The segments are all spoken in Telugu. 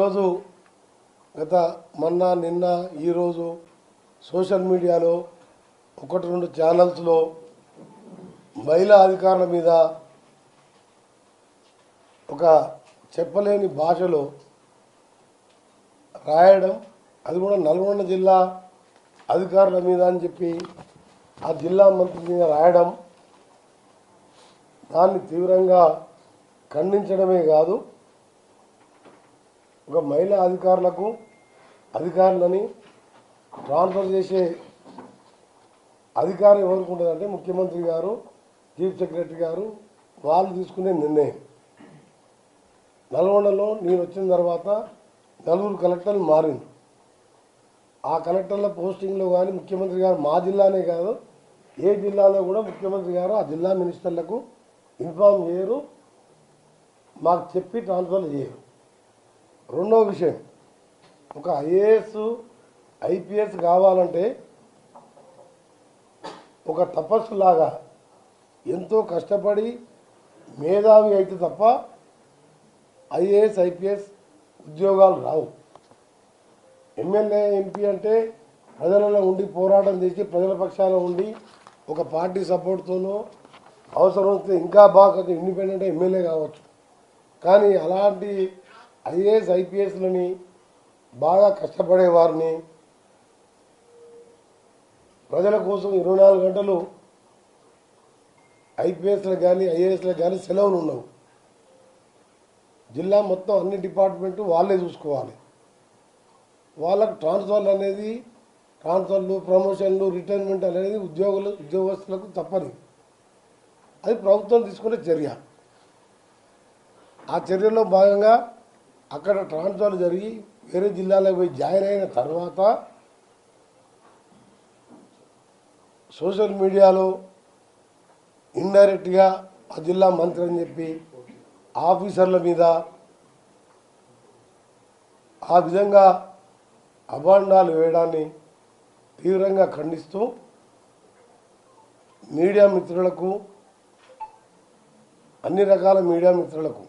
ఈరోజు గత మొన్న నిన్న ఈరోజు సోషల్ మీడియాలో ఒకటి రెండు ఛానల్స్లో మహిళా అధికారుల మీద ఒక చెప్పలేని భాషలో రాయడం, అది కూడా నల్గొండ జిల్లా అధికారుల మీద అని చెప్పి ఆ జిల్లా మంత్రి మీద రాయడం, దాన్ని తీవ్రంగా ఖండించడమే కాదు, ఒక మహిళా అధికారులని ట్రాన్స్ఫర్ చేసే అధికారం ఎవరికి ఉంటుందంటే ముఖ్యమంత్రి గారు, చీఫ్ సెక్రటరీ గారు వాళ్ళు తీసుకునే నిర్ణయం. నల్గొండలో నేను వచ్చిన తర్వాత 4 కలెక్టర్లు మారింది. ఆ కలెక్టర్ల పోస్టింగ్లో కానీ ముఖ్యమంత్రి గారు మా జిల్లానే కాదు ఏ జిల్లాలో కూడా ముఖ్యమంత్రి గారు ఆ జిల్లా మినిస్టర్లకు ఇన్ఫార్మ్ చేయరు, మాకు చెప్పి ట్రాన్స్ఫర్ చేయరు. రెండవ విషయం, ఒక ఐఏఎస్ ఐపీఎస్ కావాలంటే ఒక తపస్సులాగా ఎంతో కష్టపడి మేధావి అయితే తప్ప ఐఏఎస్ ఐపీఎస్ ఉద్యోగాలు రావు. ఎమ్మెల్యే ఎంపీ అంటే ప్రజలలో ఉండి పోరాటం చేసి ప్రజల పక్షాన ఉండి ఒక పార్టీ సపోర్ట్తోనో అవసరం వస్తే ఇంకా బాగా ఇండిపెండెంట్ ఎమ్మెల్యే కావచ్చు. కానీ అలాంటి ఐఏఎస్ ఐపీఎస్లని బాగా కష్టపడే వారిని ప్రజల కోసం 24 గంటలు ఐపీఎస్లకు కానీ ఐఏఎస్లకు కానీ సెలవులు ఉండవు. జిల్లా మొత్తం అన్ని డిపార్ట్మెంటు వాళ్ళే చూసుకోవాలి. వాళ్ళకు ట్రాన్స్ఫర్లు ప్రమోషన్లు రిటైర్మెంట్ అనేది ఉద్యోగస్తులకు తప్పని. అది ప్రభుత్వం తీసుకునే చర్య. ఆ చర్యలో భాగంగా అక్కడ ట్రాన్స్ఫర్ జరిగి వేరే జిల్లాలకు పోయి జాయిన్ అయిన తర్వాత సోషల్ మీడియాలో ఇండైరెక్ట్గా ఆ జిల్లా మంత్రి అని చెప్పి ఆఫీసర్ల మీద ఆ విధంగా అభాండాలు వేయడాన్ని తీవ్రంగా ఖండిస్తూ మీడియా మిత్రులకు, అన్ని రకాల మీడియా మిత్రులకు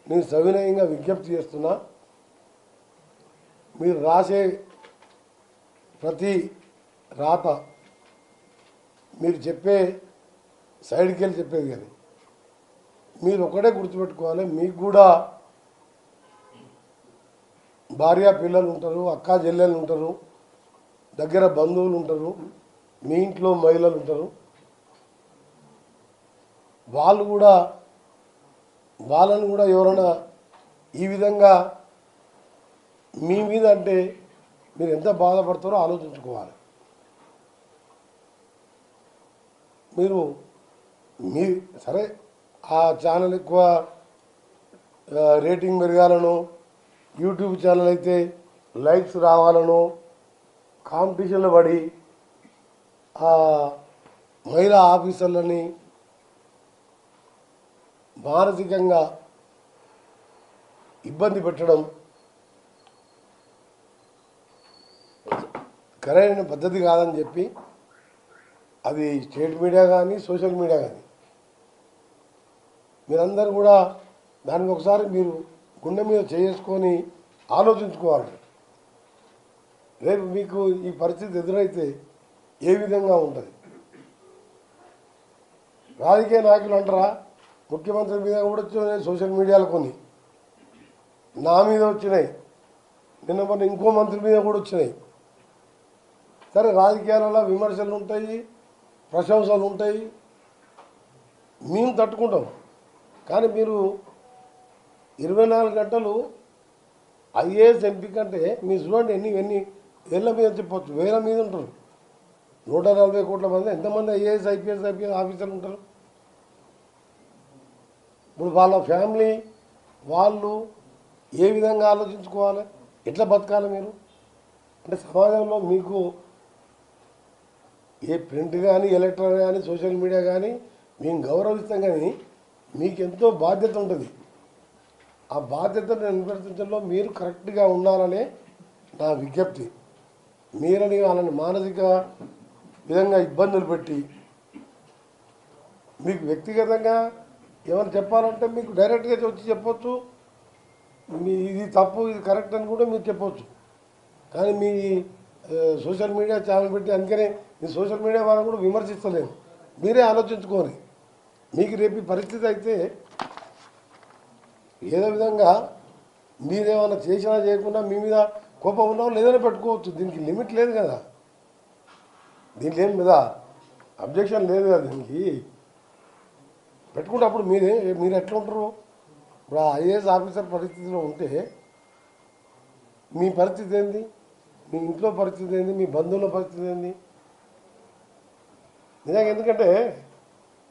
నేను సవినయంగా విజ్ఞప్తి చేస్తున్నా. మీరు రాసే ప్రతి రాత, మీరు చెప్పే సైడ్కి వెళ్ళి చెప్పేది కానీ మీరు ఒకటే గుర్తుపెట్టుకోవాలి, మీకు కూడా భార్య పిల్లలు ఉంటారు, అక్కా చెల్లెలు ఉంటారు, దగ్గర బంధువులు ఉంటారు, మీ ఇంట్లో మహిళలు ఉంటారు. వాళ్ళను కూడా ఎవరైనా ఈ విధంగా మీ మీద అంటే మీరు ఎంత బాధపడతారో ఆలోచించుకోవాలి. మీ సరే ఆ ఛానల్ ఎక్కువ రేటింగ్ పెరగాలనో, యూట్యూబ్ ఛానల్ అయితే లైక్స్ రావాలనో కాంపిటీషన్లో పడి ఆ మహిళా ఆఫీసర్లని మానసికంగా ఇబ్బంది పెట్టడం సరైన పద్ధతి కాదని చెప్పి, అది స్టేట్ మీడియా కానీ సోషల్ మీడియా కానీ మీరందరూ కూడా దానికి ఒకసారి మీరు గుండె మీద చేసుకొని ఆలోచించుకోవాలి. రేపు మీకు ఈ పరిస్థితి ఎదురైతే ఏ విధంగా ఉంటుంది? రాజకీయ నాయకులు అంటారా, ముఖ్యమంత్రి మీద కూడా వచ్చినాయి సోషల్ మీడియాలో, కొన్ని నా మీద వచ్చినాయి, నిన్న మొన్న ఇంకో మంత్రి మీద కూడా వచ్చినాయి. సరే, రాజకీయాలలో విమర్శలు ఉంటాయి, ప్రశంసలు ఉంటాయి, మేము తట్టుకుంటాం. కానీ మీరు 24 గంటలు ఐఏఎస్ ఎంపీ కంటే మీ చూడండి ఎన్ని ఏళ్ళ మీద చెప్పవచ్చు, వేల మీద ఉంటారు. 140 కోట్ల మంది ఎంతమంది ఐఏఎస్ ఐపీఎస్ ఆఫీసర్లు ఉంటారు. ఇప్పుడు వాళ్ళ ఫ్యామిలీ వాళ్ళు ఏ విధంగా ఆలోచించుకోవాలి, ఎట్లా బతకాలి మీరు అంటే సమాజంలో మీకు ఏ ప్రింట్ కానీ ఎలక్ట్రానిక్ కానీ సోషల్ మీడియా కానీ మేము గౌరవిస్తాం, కానీ మీకు ఎంతో బాధ్యత ఉంటుంది. ఆ బాధ్యతను నిర్వర్తించడంలో మీరు కరెక్ట్గా ఉండాలనే నా విజ్ఞప్తి. మీరని వాళ్ళని మానసిక విధంగా ఇబ్బందులు పెట్టి మీకు వ్యక్తిగతంగా ఏమైనా చెప్పాలంటే మీకు డైరెక్ట్గా వచ్చి చెప్పొచ్చు, మీ ఇది తప్పు ఇది కరెక్ట్ అని కూడా మీరు చెప్పవచ్చు. కానీ మీ సోషల్ మీడియా ఛానల్ పెట్టి అందుకనే మీ సోషల్ మీడియా వాళ్ళని కూడా విమర్శిస్తలేను. మీరే ఆలోచించుకోని మీకు రేపు ఈ పరిస్థితి అయితే ఏదో విధంగా మీరేమైనా చేసినా చేయకుండా మీ మీద కోపం ఉన్నా లేదని పెట్టుకోవచ్చు. దీనికి లిమిట్ లేదు కదా, దీనికి ఏం మీద అబ్జెక్షన్ లేదు కదా, దీనికి పెట్టుకుంటే అప్పుడు మీరు ఎట్లా ఉంటారు? ఇప్పుడు ఐఏఎస్ ఆఫీసర్ పరిస్థితిలో ఉంటే మీ పరిస్థితి ఏంది, మీ ఇంట్లో పరిస్థితి ఏంది, మీ బంధువుల పరిస్థితి ఏంది? నిజంగా ఎందుకంటే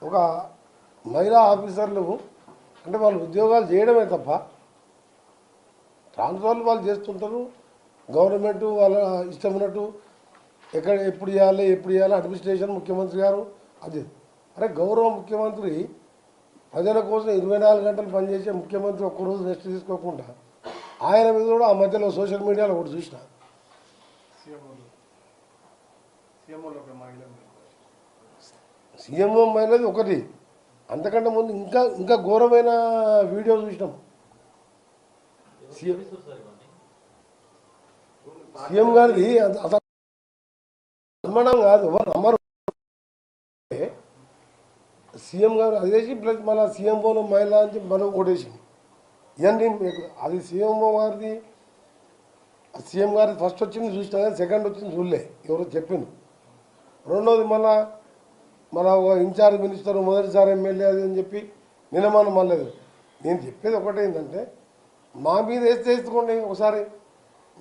ఒక మహిళా ఆఫీసర్లు అంటే వాళ్ళు ఉద్యోగాలు చేయడమే తప్ప ట్రాన్స్ఫర్లు వాళ్ళు చేస్తుంటారు. గవర్నమెంట్ వాళ్ళ ఇష్టం ఉన్నట్టు ఎప్పుడు చేయాలి అడ్మినిస్ట్రేషన్ ముఖ్యమంత్రి గారు అది. అరే గౌరవ ముఖ్యమంత్రి ప్రజల కోసం 24 గంటలు పనిచేసే ముఖ్యమంత్రి ఒక్కరోజు రెస్ట్ తీసుకోకుండా ఆయన మీద కూడా ఆ మధ్యలో సోషల్ మీడియాలో ఒకటి చూసిన సీఎంఓ మహిళది ఒకటి, అంతకంటే ముందు ఇంకా ఘోరమైన వీడియో చూసినాం. సీఎం గారిది అసలు నమ్మడం కాదు, నమ్మరు. సీఎం గారు అదేసి ప్లస్ మళ్ళీ సీఎంఓలో మహిళ అని చెప్పి మనం కొట్టేసింది. ఇవన్నీ అది సీఎంఓ గారిది, సీఎం గారిది ఫస్ట్ వచ్చింది చూసినా కానీ సెకండ్ వచ్చింది చూడలే, ఎవరో చెప్పింది. రెండోది మన ఇన్ఛార్జ్ మినిస్టర్ మొదటిసారి ఎమ్మెల్యే అది అని చెప్పి నిలమానం మళ్ళలేదు. నేను చెప్పేది ఒకటే ఏంటంటే మా మీద వేసుకోండి, ఒకసారి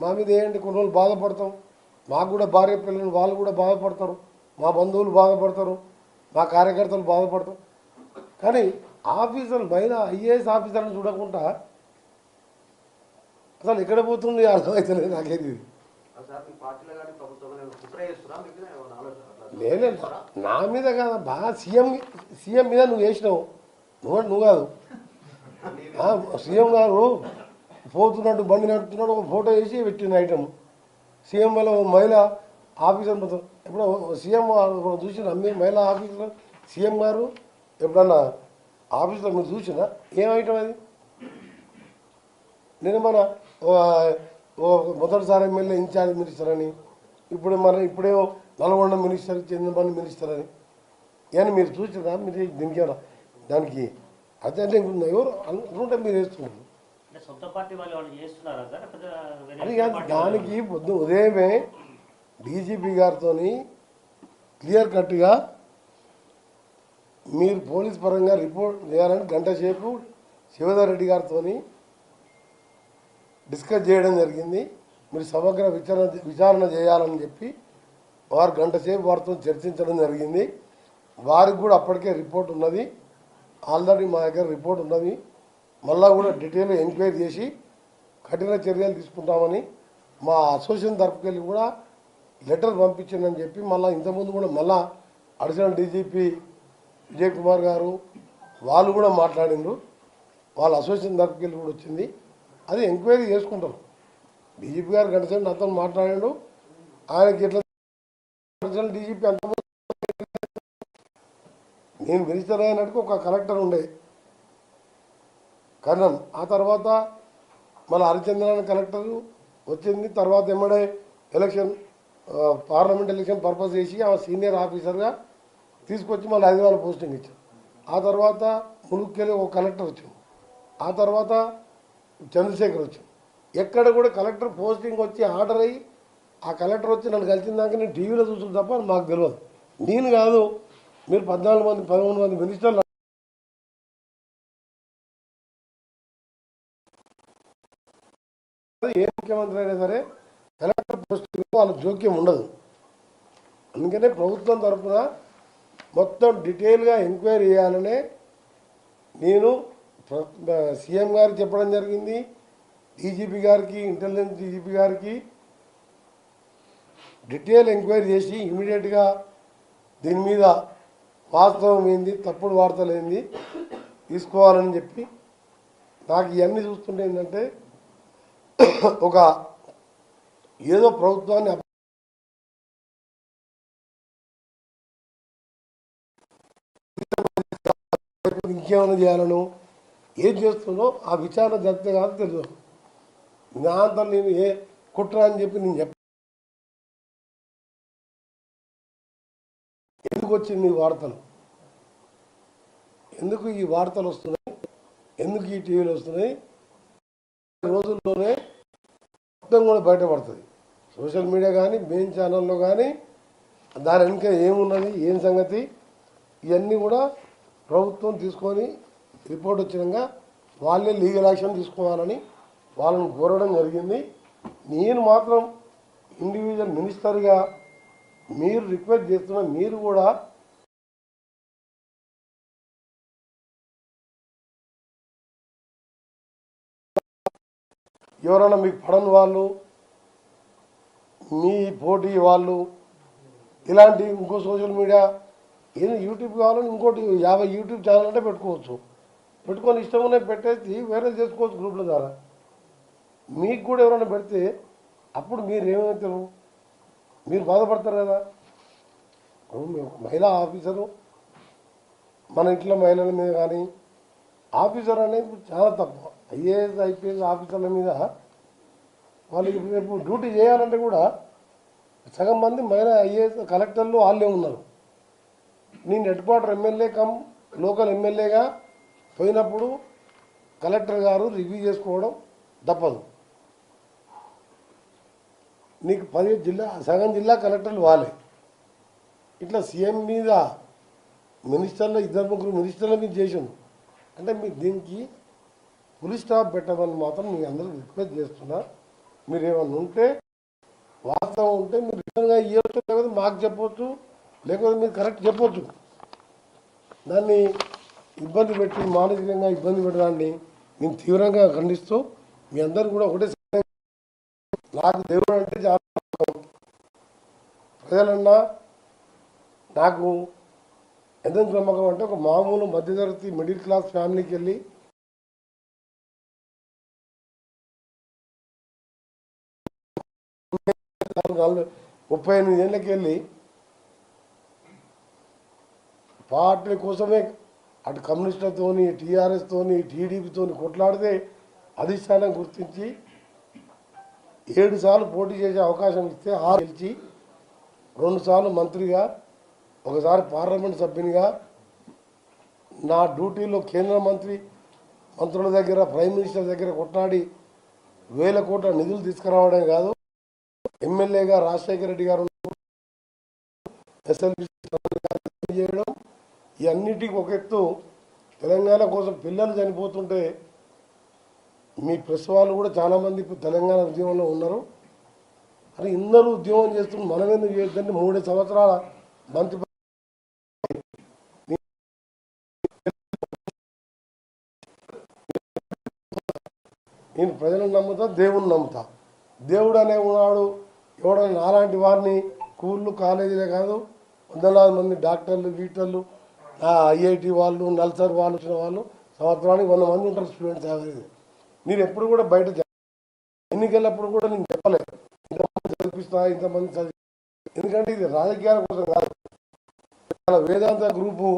మా మీద వేయండి, కొన్ని రోజులు బాధపడతాం. మాకు కూడా భార్య పిల్లలు వాళ్ళు కూడా బాధపడతారు, మా బంధువులు బాధపడతారు, మా కార్యకర్తలు బాధపడతారు. కానీ ఆఫీసర్లు మహిళా ఐఏఎస్ ఆఫీసర్ని చూడకుండా అసలు ఎక్కడ పోతుంది అర్థమవుతలేదు నాకేది. లేదు నా మీద కాదు, బాగా సీఎం మీద నువ్వు వేసినావు, నువ్వు కాదు. సీఎం గారు పోతున్నట్టు బండి నడుపుతున్నాడు, ఒక ఫోటో వేసి పెట్టిన ఐటమ్ సీఎం వల్ల మహిళా ఆఫీసర్ మొత్తం. ఎప్పుడో సీఎం చూసిన మహిళా ఆఫీసర్ సీఎం గారు ఎప్పుడన్నా ఆఫీస్లో మీరు చూసినా ఏం ఐటమ్ అది? నేను మొదటిసారి ఎమ్మెల్యే ఇన్ఛార్జ్ మినిస్టర్ అని, ఇప్పుడేమో నల్గొండ మినిస్టర్, చంద్రబాబు మినిస్టర్ అని ఏమన్నా మీరు చూసినా? మీరు దీనికి ఏమన్నా దానికి అదే ఎవరు అనుకుంటే మీరు వేస్తున్నారు అది కాదు. దానికి పొద్దు ఉదయమే డీజీపీ గారితో క్లియర్ కట్గా మీరు పోలీస్ పరంగా రిపోర్ట్ చేయాలని గంట సేపు శివధర్ రెడ్డి గారితో డిస్కస్ చేయడం జరిగింది. మీరు సమగ్ర విచారణ చేయాలని చెప్పి వారు గంట సేపు వారితో చర్చించడం జరిగింది. వారికి కూడా అప్పటికే రిపోర్ట్ ఉన్నది, ఆల్రెడీ మా దగ్గర రిపోర్ట్ ఉన్నది. మళ్ళా కూడా డీటెయిల్ ఎంక్వైరీ చేసి కఠిన చర్యలు తీసుకుంటామని మా అసోసియేషన్ తరఫుకెళ్ళి కూడా లెటర్ పంపించిందని చెప్పి మళ్ళీ ఇంతకుముందు కూడా మళ్ళా అడిషనల్ డీజీపీ విజయ్ కుమార్ గారు వాళ్ళు కూడా మాట్లాడిండ్రు. వాళ్ళ అసోసియేషన్ తరఫుకెళ్ళి కూడా వచ్చింది, అది ఎంక్వైరీ చేసుకుంటారు. డీజీపీ గారు గంటసేపు నాతో మాట్లాడాడు. ఆయనకి ఎట్లా అడిషనల్ డీజీపీ అంత నేను మినిస్టర్ అయినట్టుకు ఒక కలెక్టర్ ఉండే కర్ణన్, ఆ తర్వాత మన హరిచంద్రన్ కలెక్టర్ వచ్చింది. తర్వాత ఎమ్మడే ఎలక్షన్ పార్లమెంట్ ఎలక్షన్ పర్పస్ చేసి ఆ సీనియర్ ఆఫీసర్గా తీసుకొచ్చి మళ్ళీ హైదరాబాద్ పోస్టింగ్ ఇచ్చారు. ఆ తర్వాత ములుక్కెళ్ళి ఒక కలెక్టర్ వచ్చింది. ఆ తర్వాత చంద్రశేఖర్ వచ్చింది. ఎక్కడ కూడా కలెక్టర్ పోస్టింగ్ వచ్చి ఆర్డర్ అయ్యి ఆ కలెక్టర్ వచ్చి నన్ను కలిసిన దాకా నేను టీవీలో చూసుకుంటు తప్ప మాకు తెలియదు. నేను కాదు, మీరు 14 మంది 13 మంది మినిస్టర్లు ఏ ముఖ్యమంత్రి అయినా సరే కలెక్టర్ పోస్టింగ్ వాళ్ళ జోక్యం ఉండదు. అందుకనే ప్రభుత్వం తరఫున మొత్తం డీటెయిల్గా ఎంక్వైరీ చేయాలనే నేను సీఎం గారికి చెప్పడం జరిగింది, డీజీపీ గారికి, ఇంటెలిజెన్స్ డీజీపీ గారికి డీటెయిల్ ఎంక్వైరీ చేసి ఇమీడియట్గా దీని మీద వాస్తవం ఏంది, తప్పుడు వార్తలు ఏంది తీసుకోవాలని చెప్పి. నాకు ఇవన్నీ చూస్తుంటే ఏంటంటే ఒక ఏదో ప్రభుత్వాన్ని ఇంకేమైనా చేయాలను ఏం చేస్తుందో ఆ విచారణ జరిగితే కాదు తెలియదు. నా అంతా నేను ఏ కుట్ర అని చెప్పి నేను ఎందుకు వచ్చింది ఈ వార్తలు, ఎందుకు ఈ వార్తలు వస్తున్నాయి, ఎందుకు ఈ టీవీలు వస్తున్నాయి, రోజుల్లోనే మొత్తం కూడా బయటపడుతుంది. సోషల్ మీడియా కానీ మెయిన్ ఛానల్లో కానీ దాని వెనుక ఏమున్నది, ఏం సంగతి, ఇవన్నీ కూడా ప్రభుత్వం తీసుకొని రిపోర్ట్ వచ్చినాక వాళ్ళే లీగల్ యాక్షన్ తీసుకోవాలని వాళ్ళని కోరడం జరిగింది. నేను మాత్రం ఇండివిజువల్ మినిస్టర్గా మీరు రిక్వెస్ట్ చేస్తున్న మీరు కూడా ఎవరైనా మీకు పడని వాళ్ళు, మీ పోటీ వాళ్ళు, ఇలాంటి ఇంకో సోషల్ మీడియా ఏదో యూట్యూబ్ కావాలని ఇంకోటి 50 యూట్యూబ్ ఛానల్ అంటే పెట్టుకోవచ్చు, పెట్టుకొని ఇష్టం ఉన్నాయి పెట్టేసి వైరల్ చేసుకోవచ్చు గ్రూప్ల ద్వారా. మీకు కూడా ఎవరైనా పెడితే అప్పుడు మీరు ఏమవుతారు, మీరు బాధపడతారు కదా. మహిళా ఆఫీసరు మన ఇంట్లో మహిళల మీద కానీ ఆఫీసర్ అనేది చాలా తప్పు. ఐఏఎస్ ఐపీఎస్ ఆఫీసర్ల మీద వాళ్ళకి రేపు డ్యూటీ చేయాలంటే కూడా సగం మంది మహిళా ఐఏఎస్ కలెక్టర్లు వాళ్ళే ఉన్నారు. నేను head quarter MLA come local ఎమ్మెల్యేగా పోయినప్పుడు కలెక్టర్ గారు రివ్యూ చేసుకోవడం తప్పదు. నీకు 10 జిల్లా సగం జిల్లా కలెక్టర్లు వాళ్ళే. ఇట్లా సీఎం మీద మినిస్టర్లు 2-3 మినిస్టర్ల మీద చేసిండు అంటే మీరు దీనికి ఫుల్ స్టాప్ పెట్టమని మాత్రం మీ అందరికీ రిక్వెస్ట్ చేస్తున్నా. మీరు ఏమన్నా ఉంటే వాస్తవం ఉంటే మీరు రిటర్న్గా ఇవ్వచ్చు, లేకపోతే మాకు చెప్పవచ్చు, లేకపోతే మీరు కరెక్ట్ చెప్పవచ్చు. దాన్ని ఇబ్బంది పెట్టి మానసికంగా ఇబ్బంది పెట్టడాన్ని నేను తీవ్రంగా ఖండిస్తూ మీ అందరూ కూడా ఒకటే, నాకు దేవుడు అంటే చాలా ప్రజలన్నా నాకు ఎంత నమ్మకం అంటే ఒక మామూలు మధ్యతరగతి మిడిల్ క్లాస్ ఫ్యామిలీకి వెళ్ళి 38 ఏళ్ళకి వెళ్ళి పార్టీ కోసమే అటు కమ్యూనిస్టులతోని, టీఆర్ఎస్తోని, టీడీపీతోని కొట్లాడితే అధిష్టానం గుర్తించి 7 సార్లు పోటీ చేసే అవకాశం ఇస్తే 6 గెలిచి 2 సార్లు మంత్రిగా, ఒకసారి పార్లమెంట్ సభ్యునిగా నా డ్యూటీలో కేంద్ర మంత్రుల దగ్గర, ప్రైమ్ మినిస్టర్ దగ్గర కొట్లాడి 1000 కోట్ల నిధులు తీసుకురావడమే కాదు, ఎమ్మెల్యేగా రాజశేఖర రెడ్డి గారు ఎస్ఎల్బి చేయడం, ఇవన్నిటికీ ఒక ఎత్తు. తెలంగాణ కోసం పిల్లలు చనిపోతుంటే మీ ప్రెస్ వాళ్ళు కూడా చాలామంది తెలంగాణ ఉద్యమంలో ఉన్నారు. అని అందరూ ఉద్యమం చేస్తున్నారు, మనం ఎందుకు చేయొద్దంటే 3 సంవత్సరాల మంత్రి నేను ప్రజలను నమ్ముతా, దేవుని నమ్ముతా. దేవుడు అనే ఉన్నాడు. ఎవడన్నా నాలాంటి వారిని స్కూళ్ళు కాలేజీలే కాదు, వందలాది మంది డాక్టర్లు, గీటర్లు, ఐఐటి వాళ్ళు, నల్సర్ వాళ్ళు వచ్చిన వాళ్ళు సంవత్సరానికి 100 మంది ఉంటారు స్టూడెంట్స్ యావరేజ్. నేను ఎప్పుడు కూడా బయట ఎన్నికలప్పుడు కూడా నేను చెప్పలేదు ఇంతమంది చదివిస్తా, ఇంతమంది చదివి, ఎందుకంటే ఇది రాజకీయాల కోసం కాదు. వేదాంత గ్రూపు